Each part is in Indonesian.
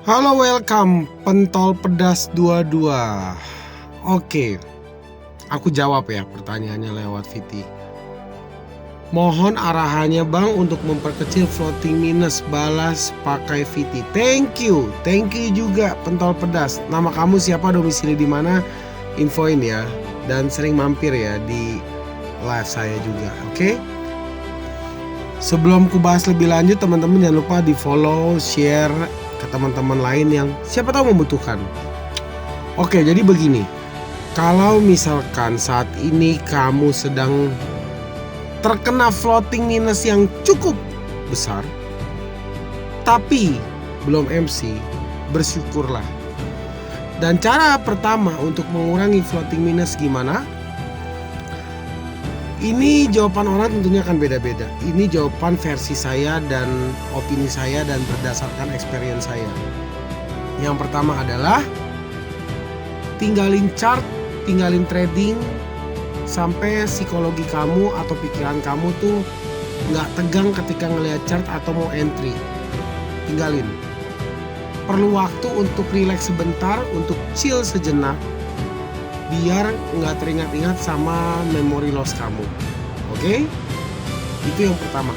Halo, welcome pentol pedas 22. Oke, aku jawab ya pertanyaannya lewat VT. Mohon arahannya bang untuk memperkecil floating minus, balas pakai VT. Thank you juga pentol pedas. Nama kamu siapa, domisili di mana, infoin ya. Dan sering mampir ya di live saya juga, oke? Sebelum ku bahas lebih lanjut, teman-teman jangan lupa di follow, share ke teman-teman lain yang siapa tahu membutuhkan. Oke, jadi begini. Kalau misalkan saat ini kamu sedang terkena floating minus yang cukup besar, tapi belum MC, bersyukurlah. Dan cara pertama untuk mengurangi floating minus gimana? Ini jawaban orang tentunya akan beda-beda. Ini jawaban versi saya dan opini saya dan berdasarkan experience saya. Yang pertama adalah tinggalin chart, tinggalin trading sampai psikologi kamu atau pikiran kamu tuh nggak tegang ketika ngelihat chart atau mau entry. Tinggalin. Perlu waktu untuk relax sebentar, untuk chill sejenak, biar nggak teringat-ingat sama memory loss kamu. Oke? Itu yang pertama.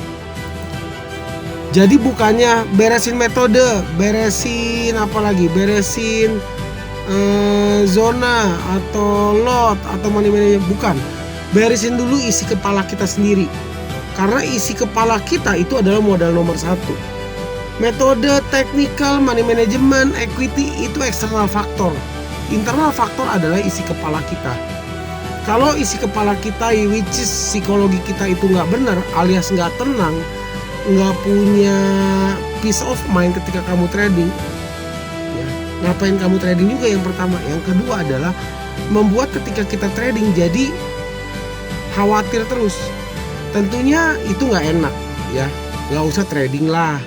Jadi bukannya beresin metode, beresin apa lagi, beresin zona atau lot atau money management, bukan. Beresin dulu isi kepala kita sendiri. Karena isi kepala kita itu adalah modal nomor satu. Metode, technical, money management, equity itu eksternal faktor. Internal faktor adalah isi kepala kita. Kalau isi kepala kita, which is psikologi kita itu nggak benar, alias nggak tenang, nggak punya peace of mind ketika kamu trading, ya, ngapain kamu trading juga yang pertama. Yang kedua adalah membuat ketika kita trading jadi khawatir terus. Tentunya itu nggak enak, ya. Nggak usah trading lah.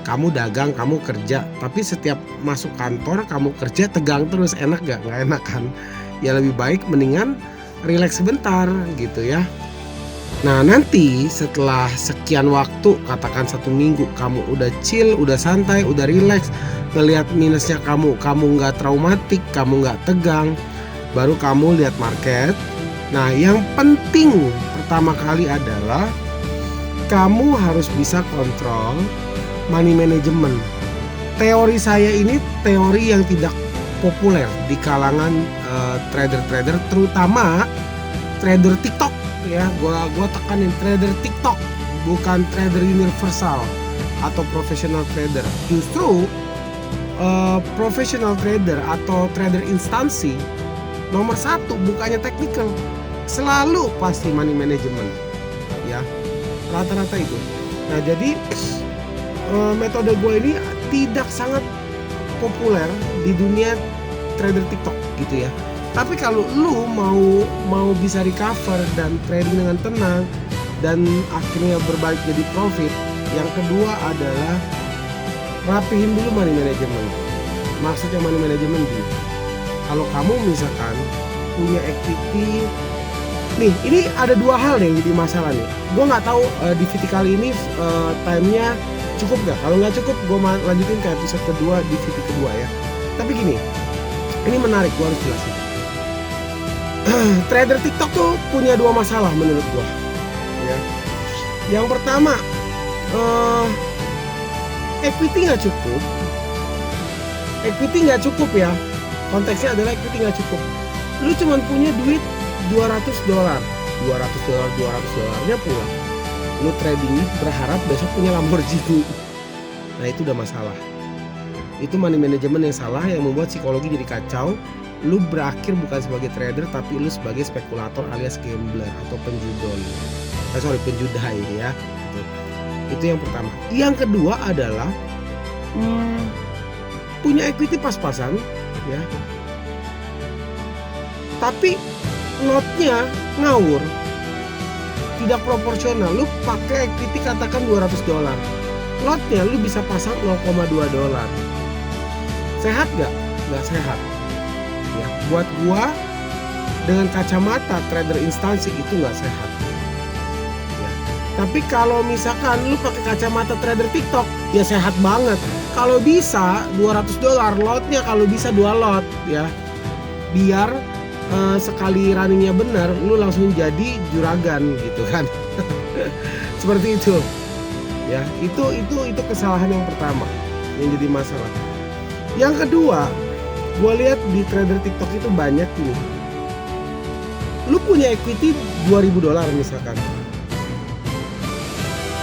Kamu dagang, kamu kerja, tapi setiap masuk kantor kamu kerja tegang terus, enak gak? Nggak enak kan? Ya lebih baik mendingan relax sebentar gitu ya. Nah nanti setelah sekian waktu, katakan 1 minggu, kamu udah chill, udah santai, udah relax, ngelihat minusnya kamu nggak traumatik, kamu nggak tegang, baru kamu lihat market. Nah yang penting pertama kali adalah kamu harus bisa kontrol money management. Teori saya ini teori yang tidak populer di kalangan trader-trader, terutama trader TikTok ya. Gua tekanin trader TikTok, bukan trader universal atau professional trader. Justru professional trader atau trader instansi nomor 1 bukannya technical, selalu pasti money management ya, rata-rata itu. Nah jadi metode gue ini tidak sangat populer di dunia trader TikTok gitu ya. Tapi kalau lu mau bisa recover dan trading dengan tenang dan akhirnya berbalik jadi profit, yang kedua adalah rapihin dulu money management. Maksudnya money management gini. Kalau kamu misalkan punya equity, nih ini ada 2 hal yang jadi masalah nih. Gue nggak tahu di VT kali ini time-nya cukup gak? Kalau nggak cukup, gue lanjutin ke episode kedua di VT kedua ya. Tapi gini, ini menarik, gue harus jelasin. Trader TikTok tuh punya 2 masalah menurut gue. Ya. Yang pertama, equity nggak cukup. Equity nggak cukup ya. Konteksnya adalah equity nggak cukup. Lu cuma punya duit $200, $200nya pulang. Lu trading berharap besok punya Lamborghini. Nah itu udah masalah. Itu money management yang salah, yang membuat psikologi jadi kacau. Lu berakhir bukan sebagai trader, tapi lu sebagai spekulator alias gambler atau penjudon. Penjudai ya. Itu yang pertama. Yang kedua adalah punya equity pas-pasan ya, tapi lotnya ngawur, tidak proporsional. Lu pakai equity katakan $200, lotnya lu bisa pasang $0,2. Sehat gak? Gak sehat ya. Buat gua dengan kacamata trader instansi itu gak sehat ya. Tapi kalau misalkan lu pakai kacamata trader TikTok, ya sehat banget. kalau bisa $200 lotnya, kalau bisa 2 lot ya, biar sekali runningnya benar lu langsung jadi juragan gitu kan. Seperti itu ya. Itu kesalahan yang pertama yang jadi masalah. Yang kedua, gue lihat di trader TikTok itu banyak nih, lu punya equity $2.000 misalkan,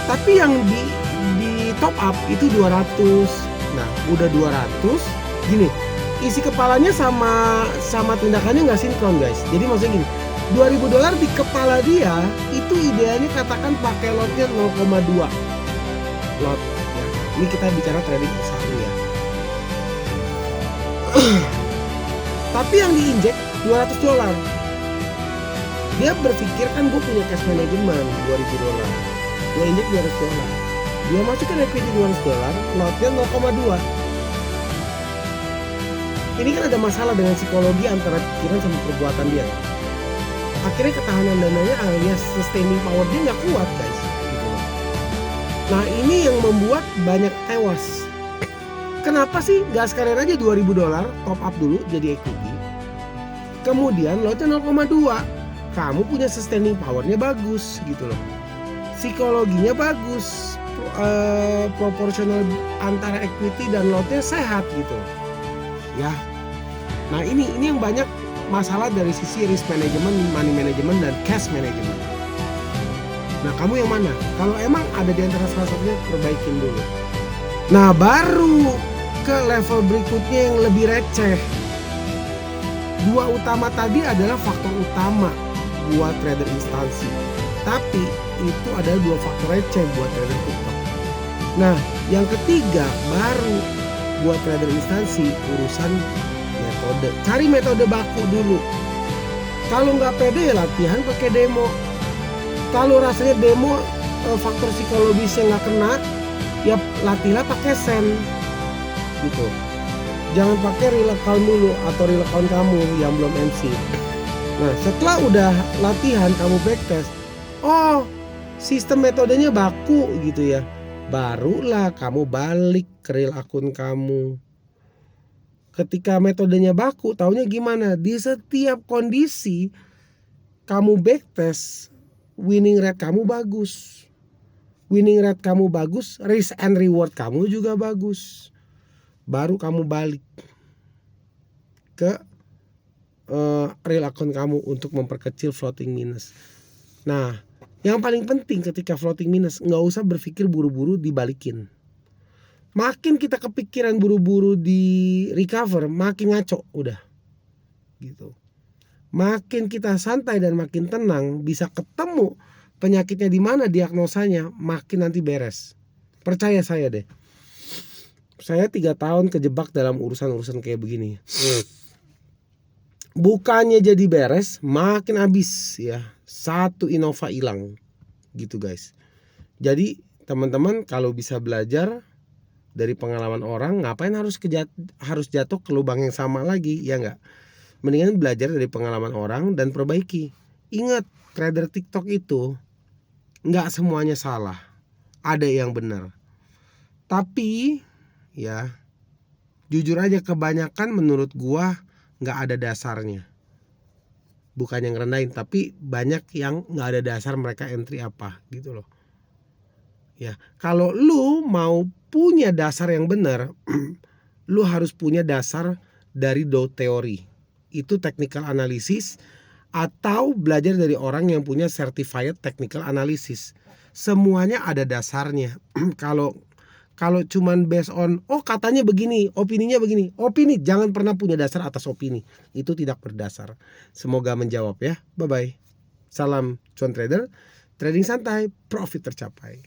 tapi yang di top up itu 200. Nah udah 200 gini, isi kepalanya sama tindakannya nggak sinkron guys. Jadi maksudnya gini, $2.000 di kepala dia itu idealnya katakan pakai lotnya 0,2 lot ya. Ini kita bicara trading saham ya. Tapi yang diinjek $200, dia berpikir kan gue punya cash management $2.000, gue injek $200, dia masukkan equity $200, lotnya 0,2. Ini kan ada masalah dengan psikologi antara pikiran sama perbuatan dia. Akhirnya ketahanan dananya alias sustaining power dia nggak kuat guys gitu. Nah ini yang membuat banyak tewas. Kenapa sih nggak sekalian aja $2.000 top up dulu jadi equity, kemudian lotnya 0,2, kamu punya sustaining powernya bagus gitu loh, psikologinya bagus, proporsional antara equity dan lotnya sehat gitu ya. Nah ini yang banyak masalah dari sisi risk management, money management, dan cash management. Nah kamu yang mana? Kalau emang ada di antara salah satunya, perbaikin dulu. Nah baru ke level berikutnya yang lebih receh. Dua utama tadi adalah faktor utama buat trader instansi, tapi itu adalah 2 faktor receh buat trader TikTok. Nah yang ketiga baru buat trader instansi, urusan metode. Cari metode baku dulu. Kalau nggak pede ya latihan pakai demo. Kalau rasanya demo faktor psikologisnya nggak kena, ya latihlah pakai sen gitu. Jangan pakai real account dulu atau real account kamu yang belum MC. Nah setelah udah latihan kamu backtest, oh sistem metodenya baku gitu ya, barulah kamu balik ke real account kamu. Ketika metodenya baku, taunya gimana? Di setiap kondisi kamu backtest, winning rate kamu bagus. Winning rate kamu bagus, risk and reward kamu juga bagus. Baru kamu balik ke real account kamu untuk memperkecil floating minus. Nah, yang paling penting ketika floating minus, nggak usah berpikir buru-buru dibalikin. Makin kita kepikiran buru-buru di recover, makin ngaco udah gitu. Makin kita santai dan makin tenang, bisa ketemu penyakitnya di mana, diagnosanya, makin nanti beres. Percaya saya deh. Saya 3 tahun kejebak dalam urusan-urusan kayak begini. Bukannya jadi beres, makin habis ya. 1 Innova hilang gitu guys. Jadi teman-teman kalau bisa belajar dari pengalaman orang, ngapain harus jatuh ke lubang yang sama lagi, ya enggak? Mendingan belajar dari pengalaman orang dan perbaiki. Ingat, trader TikTok itu enggak semuanya salah, ada yang benar. Tapi ya jujur aja kebanyakan menurut gua enggak ada dasarnya. Bukan yang rendahin, tapi banyak yang enggak ada dasar mereka entry apa gitu loh. Ya, kalau lu mau punya dasar yang benar, lu harus punya dasar dari Dow Theory. Itu technical analysis, atau belajar dari orang yang punya certified technical analysis. Semuanya ada dasarnya. Kalau cuman based on katanya begini, opininya begini. Opini, jangan pernah punya dasar atas opini. Itu tidak berdasar. Semoga menjawab ya. Bye bye. Salam cuan trader, trading santai, profit tercapai.